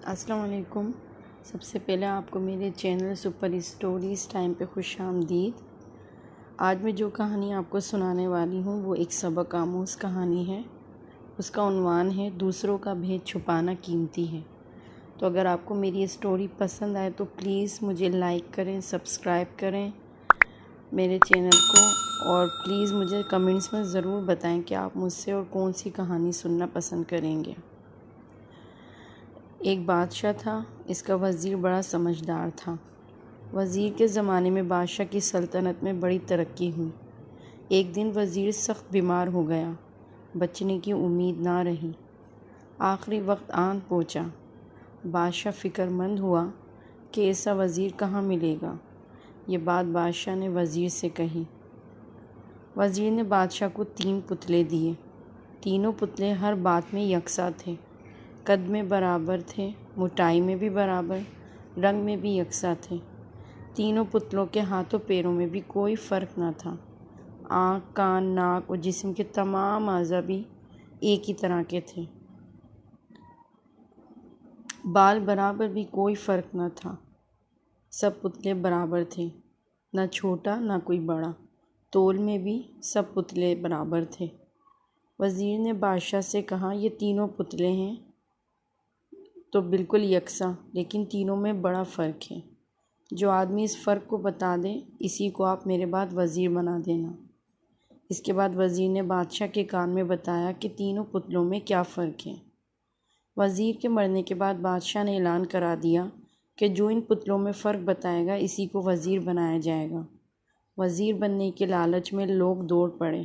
السلام علیکم۔ سب سے پہلے آپ کو میرے چینل سپر اسٹوریز ٹائم پہ خوش آمدید۔ آج میں جو کہانی آپ کو سنانے والی ہوں وہ ایک سبق آموز کہانی ہے۔ اس کا عنوان ہے دوسروں کا بھید چھپانا قیمتی ہے۔ تو اگر آپ کو میری اسٹوری پسند آئے تو پلیز مجھے لائک کریں، سبسکرائب کریں میرے چینل کو، اور پلیز مجھے کمنٹس میں ضرور بتائیں کہ آپ مجھ سے اور کون سی کہانی سننا پسند کریں گے۔ ایک بادشاہ تھا، اس کا وزیر بڑا سمجھدار تھا۔ وزیر کے زمانے میں بادشاہ کی سلطنت میں بڑی ترقی ہوئی۔ ایک دن وزیر سخت بیمار ہو گیا، بچنے کی امید نہ رہی۔ آخری وقت آن پہنچا۔ بادشاہ فکر مند ہوا کہ ایسا وزیر کہاں ملے گا۔ یہ بات بادشاہ نے وزیر سے کہی۔ وزیر نے بادشاہ کو 3 پتلے دیے۔ تینوں پتلے ہر بات میں یکساں تھے، قد میں برابر تھے، موٹائی میں بھی برابر، رنگ میں بھی یکساں تھے۔ تینوں پتلوں کے ہاتھوں پیروں میں بھی کوئی فرق نہ تھا۔ آنکھ، کان، ناک اور جسم کے تمام اعضاء بھی ایک ہی طرح کے تھے۔ بال برابر بھی کوئی فرق نہ تھا۔ سب پتلے برابر تھے، نہ چھوٹا نہ کوئی بڑا۔ تول میں بھی سب پتلے برابر تھے۔ وزیر نے بادشاہ سے کہا، یہ تینوں پتلے ہیں تو بالکل یکساں، لیکن تینوں میں بڑا فرق ہے۔ جو آدمی اس فرق کو بتا دے اسی کو آپ میرے بعد وزیر بنا دینا۔ اس کے بعد وزیر نے بادشاہ کے کان میں بتایا کہ تینوں پتلوں میں کیا فرق ہے۔ وزیر کے مرنے کے بعد بادشاہ نے اعلان کرا دیا کہ جو ان پتلوں میں فرق بتائے گا اسی کو وزیر بنایا جائے گا۔ وزیر بننے کے لالچ میں لوگ دوڑ پڑے۔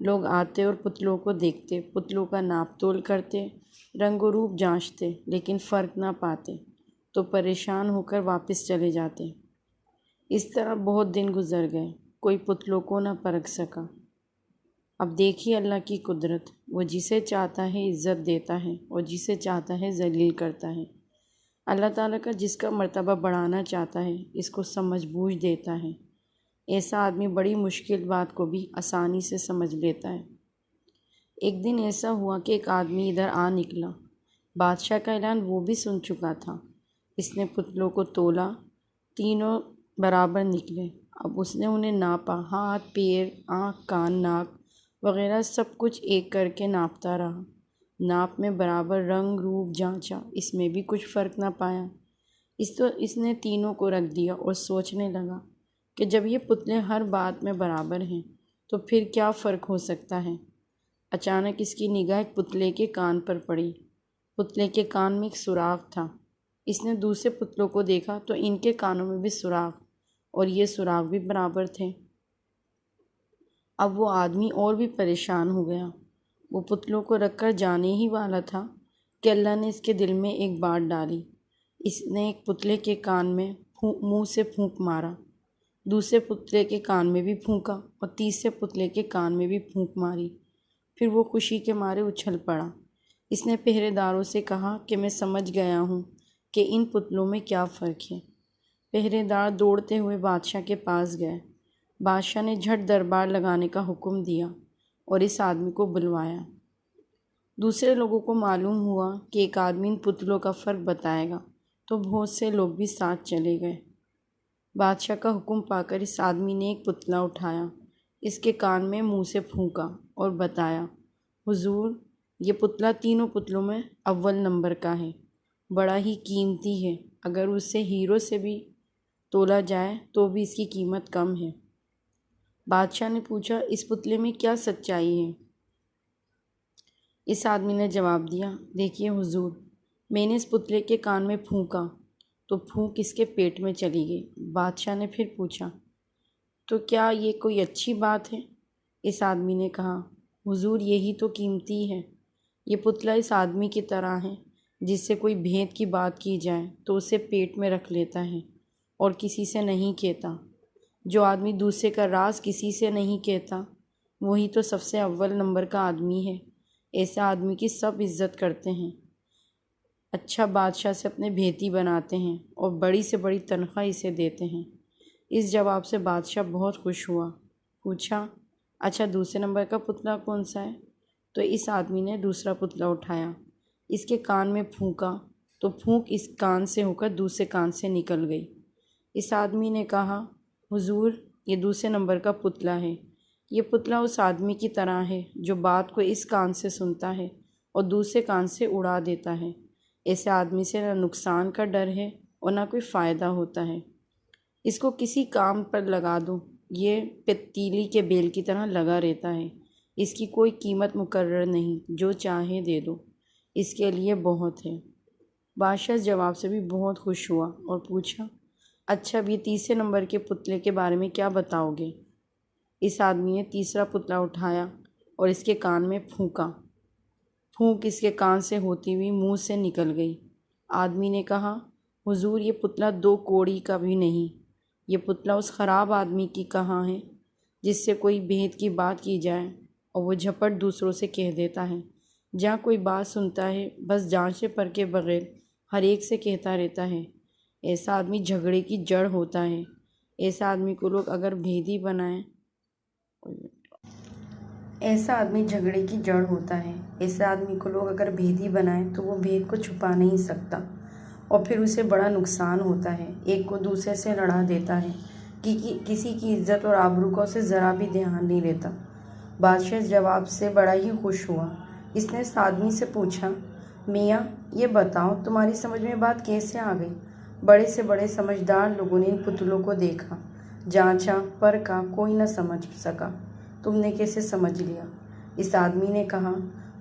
لوگ آتے اور پتلوں کو دیکھتے، پتلوں کا ناپ تول کرتے، رنگ و روپ جانچتے، لیکن فرق نہ پاتے تو پریشان ہو کر واپس چلے جاتے۔ اس طرح بہت دن گزر گئے، کوئی پتلوں کو نہ پرکھ سکا۔ اب دیکھیے اللہ کی قدرت، وہ جسے چاہتا ہے عزت دیتا ہے اور جسے چاہتا ہے ذلیل کرتا ہے۔ اللہ تعالیٰ کا جس کا مرتبہ بڑھانا چاہتا ہے اس کو سمجھ بوجھ دیتا ہے۔ ایسا آدمی بڑی مشکل بات کو بھی آسانی سے سمجھ لیتا ہے۔ ایک دن ایسا ہوا کہ ایک آدمی ادھر آ نکلا۔ بادشاہ کا اعلان وہ بھی سن چکا تھا۔ اس نے پتلوں کو تولا، تینوں برابر نکلے۔ اب اس نے انہیں ناپا، ہاتھ، پیر، آنکھ، کان، ناک وغیرہ سب کچھ ایک کر کے ناپتا رہا۔ ناپ میں برابر رنگ روپ جانچا، اس میں بھی کچھ فرق نہ پایا۔ اس نے تینوں کو رکھ دیا اور سوچنے لگا کہ جب یہ پتلے ہر بات میں برابر ہیں تو پھر کیا فرق ہو سکتا ہے۔ اچانک اس کی نگاہ ایک پتلے کے کان پر پڑی۔ پتلے کے کان میں ایک سوراخ تھا۔ اس نے دوسرے پتلوں کو دیکھا تو ان کے کانوں میں بھی سوراخ اور یہ سوراخ بھی برابر تھے۔ اب وہ آدمی اور بھی پریشان ہو گیا۔ وہ پتلوں کو رکھ کر جانے ہی والا تھا کہ اللہ نے اس کے دل میں ایک بات ڈالی۔ اس نے ایک پتلے کے کان میں منہ سے پھونک مارا، دوسرے پتلے کے کان میں بھی پھونکا اور تیسرے پتلے کے کان میں بھی پھونک ماری۔ پھر وہ خوشی کے مارے اچھل پڑا۔ اس نے پہرے داروں سے کہا کہ میں سمجھ گیا ہوں کہ ان پتلوں میں کیا فرق ہے۔ پہرے دار دوڑتے ہوئے بادشاہ کے پاس گئے۔ بادشاہ نے جھٹ دربار لگانے کا حکم دیا اور اس آدمی کو بلوایا۔ دوسرے لوگوں کو معلوم ہوا کہ ایک آدمی ان پتلوں کا فرق بتائے گا تو بہت سے لوگ بھی ساتھ چلے گئے۔ بادشاہ کا حکم پا کر اس آدمی نے ایک پتلا اٹھایا، اس کے کان میں منہ سے پھونکا اور بتایا، حضور یہ پتلا تینوں پتلوں میں اول نمبر کا ہے، بڑا ہی قیمتی ہے، اگر اسے ہیروں سے بھی تولا جائے تو بھی اس کی قیمت کم ہے۔ بادشاہ نے پوچھا، اس پتلے میں کیا سچائی ہے؟ اس آدمی نے جواب دیا، دیکھیے حضور، میں نے اس پتلے کے کان میں پھونکا تو پھونک اس کے پیٹ میں چلی گئی۔ بادشاہ نے پھر پوچھا، تو کیا یہ کوئی اچھی بات ہے؟ اس آدمی نے کہا، حضور یہی تو قیمتی ہے۔ یہ پتلا اس آدمی کی طرح ہے جس سے کوئی بھید کی بات کی جائے تو اسے پیٹ میں رکھ لیتا ہے اور کسی سے نہیں کہتا۔ جو آدمی دوسرے کا راز کسی سے نہیں کہتا وہی تو سب سے اول نمبر کا آدمی ہے۔ ایسے آدمی کی سب عزت کرتے ہیں، اچھا بادشاہ سے اپنے بھیتی بناتے ہیں اور بڑی سے بڑی تنخواہ اسے دیتے ہیں۔ اس جواب سے بادشاہ بہت خوش ہوا۔ پوچھا، اچھا دوسرے نمبر کا پتلا کون سا ہے؟ تو اس آدمی نے دوسرا پتلا اٹھایا، اس کے کان میں پھونکا تو پھونک اس کان سے ہو کر دوسرے کان سے نکل گئی۔ اس آدمی نے کہا، حضور یہ دوسرے نمبر کا پتلا ہے۔ یہ پتلا اس آدمی کی طرح ہے جو بات کو اس کان سے سنتا ہے اور دوسرے کان سے اڑا دیتا ہے۔ ایسے آدمی سے نہ نقصان کا ڈر ہے اور نہ کوئی فائدہ ہوتا ہے۔ اس کو کسی کام پر لگا دو، یہ پتیلی کے بیل کی طرح لگا رہتا ہے۔ اس کی کوئی قیمت مقرر نہیں، جو چاہے دے دو، اس کے لیے بہت ہے۔ بادشاہ اس جواب سے بھی بہت خوش ہوا اور پوچھا، اچھا اب یہ تیسرے نمبر کے پتلے کے بارے میں کیا بتاؤ گے؟ اس آدمی نے تیسرا پتلا اٹھایا اور اس کے کان میں پھونکا۔ پھونک اس کے کان سے ہوتی ہوئی منہ سے نکل گئی۔ آدمی نے کہا، حضور یہ پتلا 2 کوڑی کا بھی نہیں۔ یہ پتلا اس خراب آدمی کی کہاں ہے جس سے کوئی بھید کی بات کی جائے اور وہ جھپٹ دوسروں سے کہہ دیتا ہے۔ جہاں کوئی بات سنتا ہے بس جانچے پرکھے بغیر ہر ایک سے کہتا رہتا ہے۔ ایسا آدمی جھگڑے کی جڑ ہوتا ہے۔ ایسا آدمی کو لوگ اگر بھیدی بنائیں تو وہ بھید کو چھپا نہیں سکتا اور پھر اسے بڑا نقصان ہوتا ہے۔ ایک کو دوسرے سے لڑا دیتا ہے، کسی کی عزت اور آبرو کا اسے ذرا بھی دھیان نہیں رہتا۔ بادشاہ اس جواب سے بڑا ہی خوش ہوا۔ اس نے اس آدمی سے پوچھا، میاں یہ بتاؤ تمہاری سمجھ میں بات کیسے آ گئی؟ بڑے سے بڑے سمجھدار لوگوں نے ان پتلوں کو دیکھا، جانچا پرکھا، کوئی نہ سمجھ سکا، تم نے کیسے سمجھ لیا؟ اس آدمی نے کہا،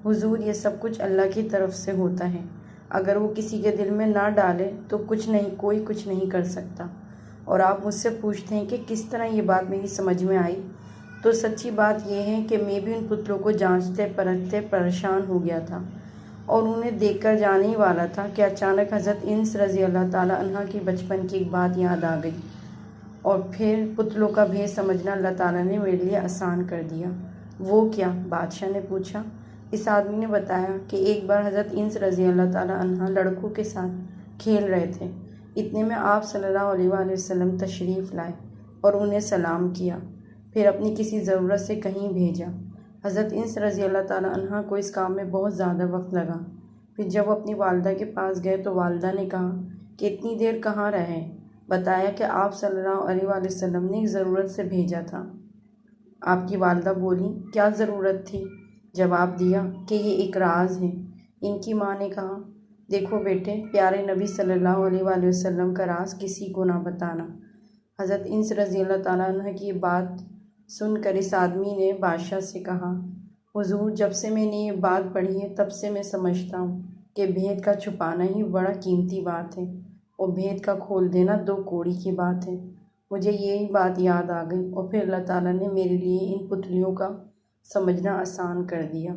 حضور یہ سب کچھ اللہ کی طرف سے ہوتا ہے، اگر وہ کسی کے دل میں نہ ڈالے تو کوئی کچھ نہیں کر سکتا۔ اور آپ مجھ سے پوچھتے ہیں کہ کس طرح یہ بات میری سمجھ میں آئی، تو سچی بات یہ ہے کہ میں بھی ان پتلوں کو جانچتے پرکھتے پریشان ہو گیا تھا اور انہیں دیکھ کر جانے ہی والا تھا کہ اچانک حضرت انس رضی اللہ تعالیٰ عنہ کی بچپن کی ایک بات یاد آ گئی، اور پھر پتلوں کا بھید سمجھنا اللہ تعالیٰ نے میرے لیے آسان کر دیا۔ وہ کیا؟ بادشاہ نے پوچھا۔ اس آدمی نے بتایا کہ ایک بار حضرت انس رضی اللہ تعالیٰ عنہ لڑکوں کے ساتھ کھیل رہے تھے۔ اتنے میں آپ صلی اللہ علیہ وآلہ وسلم تشریف لائے اور انہیں سلام کیا، پھر اپنی کسی ضرورت سے کہیں بھیجا۔ حضرت انس رضی اللہ تعالیٰ عنہ کو اس کام میں بہت زیادہ وقت لگا۔ پھر جب وہ اپنی والدہ کے پاس گئے تو والدہ نے کہا کہ اتنی دیر کہاں رہے؟ بتایا کہ آپ صلی اللہ علیہ وآلہ وسلم نے ایک ضرورت سے بھیجا تھا۔ آپ کی والدہ بولی، کیا ضرورت تھی؟ جواب دیا کہ یہ ایک راز ہے۔ ان کی ماں نے کہا، دیکھو بیٹے، پیارے نبی صلی اللہ علیہ وآلہ وسلم کا راز کسی کو نہ بتانا۔ حضرت انس رضی اللہ تعالیٰ عنہ کی یہ بات سن کر اس آدمی نے بادشاہ سے کہا، حضور جب سے میں نے یہ بات پڑھی ہے تب سے میں سمجھتا ہوں کہ بھید کا چھپانا ہی بڑا قیمتی بات ہے اور بھید کا کھول دینا 2 کوڑی کی بات ہے۔ مجھے یہی بات یاد آ گئی اور پھر اللہ تعالیٰ نے میرے لیے ان پتلیوں کا سمجھنا آسان کر دیا۔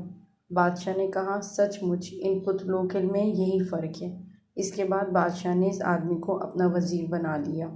بادشاہ نے کہا، سچ مچ ان پتلوں میں یہی فرق ہے۔ اس کے بعد بادشاہ نے اس آدمی کو اپنا وزیر بنا لیا۔